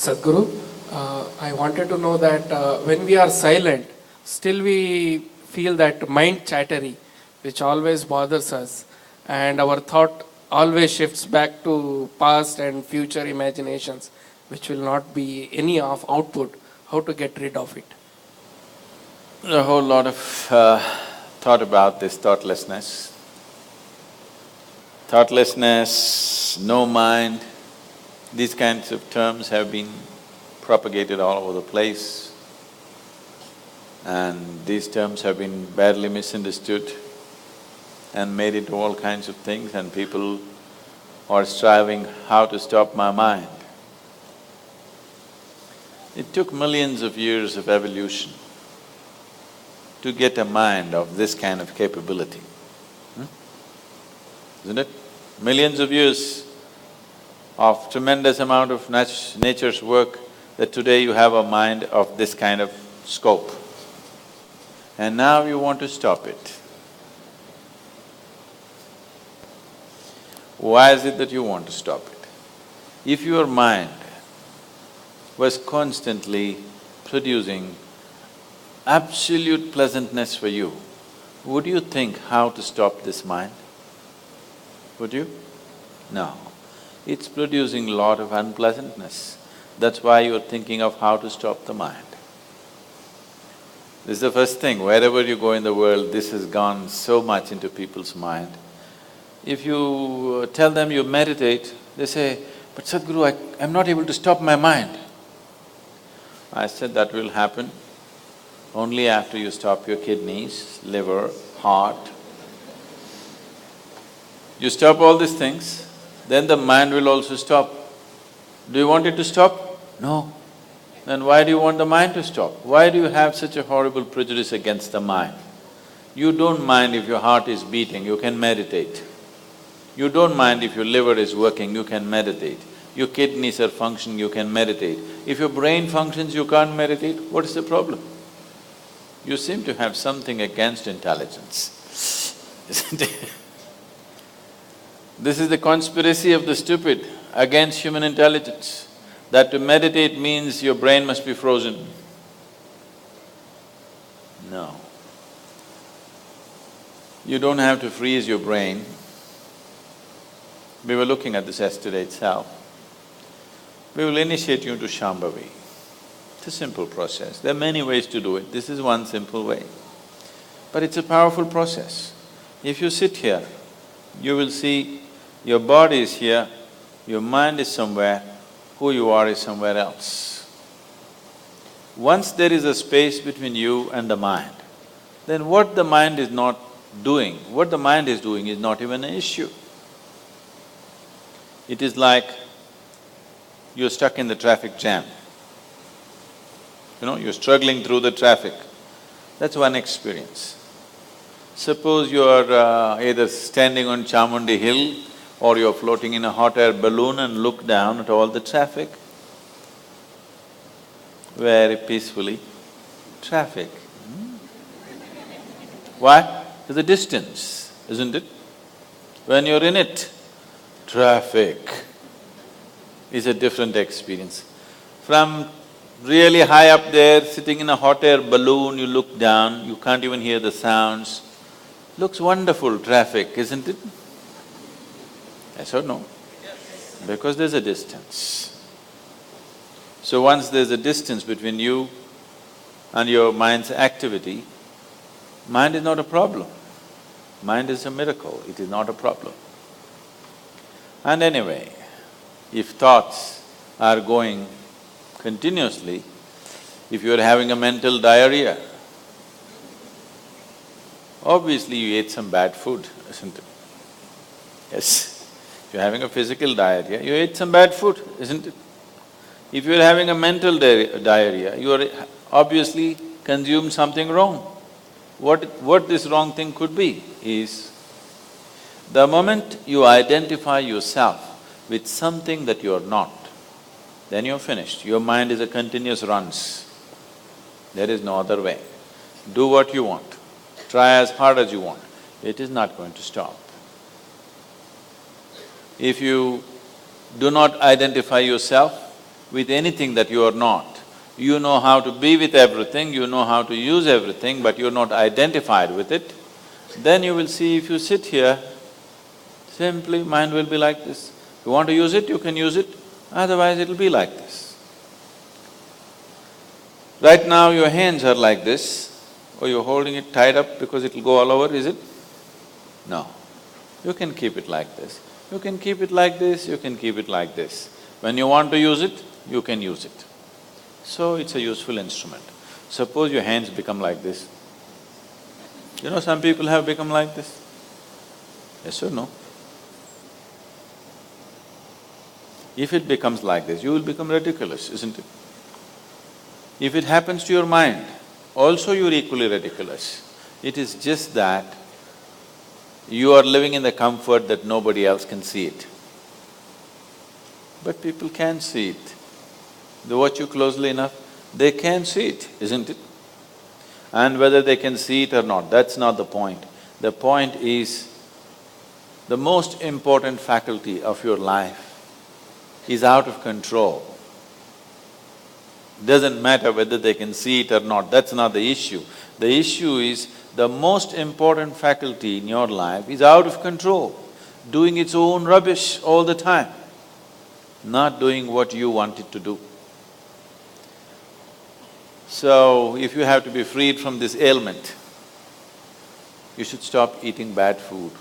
Sadhguru, I wanted to know that when we are silent, still we feel that mind chattery, which always bothers us, and our thought always shifts back to past and future imaginations, which will not be any of output. How to get rid of it? A whole lot of thought about this thoughtlessness. Thoughtlessness, no mind, these kinds of terms have been propagated all over the place, and these terms have been badly misunderstood and made into all kinds of things, and people are striving how to stop my mind. It took millions of years of evolution to get a mind of this kind of capability, isn't it? Millions of years of tremendous amount of nature's work that today you have a mind of this kind of scope. And now you want to stop it. Why is it that you want to stop it? If your mind was constantly producing absolute pleasantness for you, would you think how to stop this mind? Would you? No. It's producing a lot of unpleasantness. That's why you're thinking of how to stop the mind. This is the first thing, wherever you go in the world, this has gone so much into people's mind. If you tell them you meditate, they say, "But Sadhguru, I'm not able to stop my mind." I said, that will happen only after you stop your kidneys, liver, heart. You stop all these things, then the mind will also stop. Do you want it to stop? No. Then why do you want the mind to stop? Why do you have such a horrible prejudice against the mind? You don't mind if your heart is beating, you can meditate. You don't mind if your liver is working, you can meditate. Your kidneys are functioning, you can meditate. If your brain functions, you can't meditate, what is the problem? You seem to have something against intelligence, isn't it? This is the conspiracy of the stupid against human intelligence, that to meditate means your brain must be frozen. No. You don't have to freeze your brain. We were looking at this yesterday itself. We will initiate you into Shambhavi. It's a simple process. There are many ways to do it, this is one simple way. But it's a powerful process. If you sit here, you will see your body is here, your mind is somewhere, who you are is somewhere else. Once there is a space between you and the mind, then what the mind is not doing, what the mind is doing is not even an issue. It is like you're stuck in the traffic jam. You're struggling through the traffic. That's one experience. Suppose you're either standing on Chamundi Hill or you're floating in a hot air balloon and look down at all the traffic. Very peacefully, traffic. Why? There's a distance, isn't it? When you're in it, traffic is a different experience. From really high up there, sitting in a hot air balloon, you look down, you can't even hear the sounds. Looks wonderful, traffic, isn't it? Yes or no? Yes. Because there's a distance. So once there's a distance between you and your mind's activity, mind is not a problem. Mind is a miracle, it is not a problem. And anyway, if thoughts are going continuously, if you're having a mental diarrhea, obviously you ate some bad food, isn't it? Yes. If you're having a physical diarrhea, you ate some bad food, isn't it? If you're having a mental diarrhea, you are obviously consumed something wrong. What this wrong thing could be is, the moment you identify yourself with something that you're not, then you're finished. Your mind is a continuous runs. There is no other way. Do what you want, try as hard as you want, it is not going to stop. If you do not identify yourself with anything that you are not. You know how to be with everything, you know how to use everything, but you're not identified with it, then you will see if you sit here, simply mind will be like this. If you want to use it, you can use it, otherwise it'll be like this. Right now your hands are like this, or you're holding it tied up because it'll go all over, is it? No. You can keep it like this. You can keep it like this, you can keep it like this. When you want to use it, you can use it. So it's a useful instrument. Suppose your hands become like this. You know, some people have become like this. Yes or no? If it becomes like this, you will become ridiculous, isn't it? If it happens to your mind, also you're equally ridiculous. It is just that you are living in the comfort that nobody else can see it. But people can see it. They watch you closely enough, they can see it, isn't it? And whether they can see it or not, that's not the point. The point is, the most important faculty of your life is out of control. Doesn't matter whether they can see it or not, that's not the issue. The issue is, the most important faculty in your life is out of control, doing its own rubbish all the time, not doing what you want it to do. So, if you have to be freed from this ailment, you should stop eating bad food.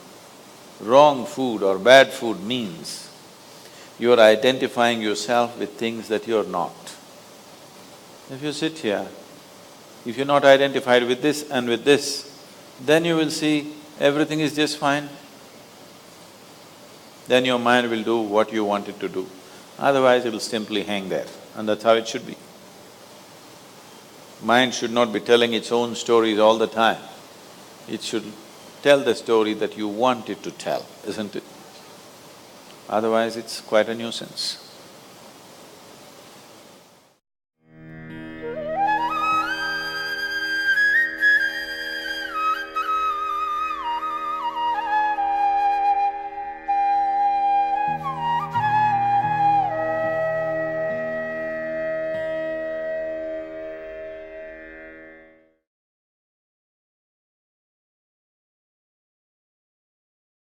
Wrong food or bad food means you're identifying yourself with things that you're not. If you sit here, if you're not identified with this and with this, then you will see everything is just fine. Then your mind will do what you want it to do. Otherwise, it will simply hang there, and that's how it should be. Mind should not be telling its own stories all the time. It should tell the story that you want it to tell, isn't it? Otherwise, it's quite a nuisance.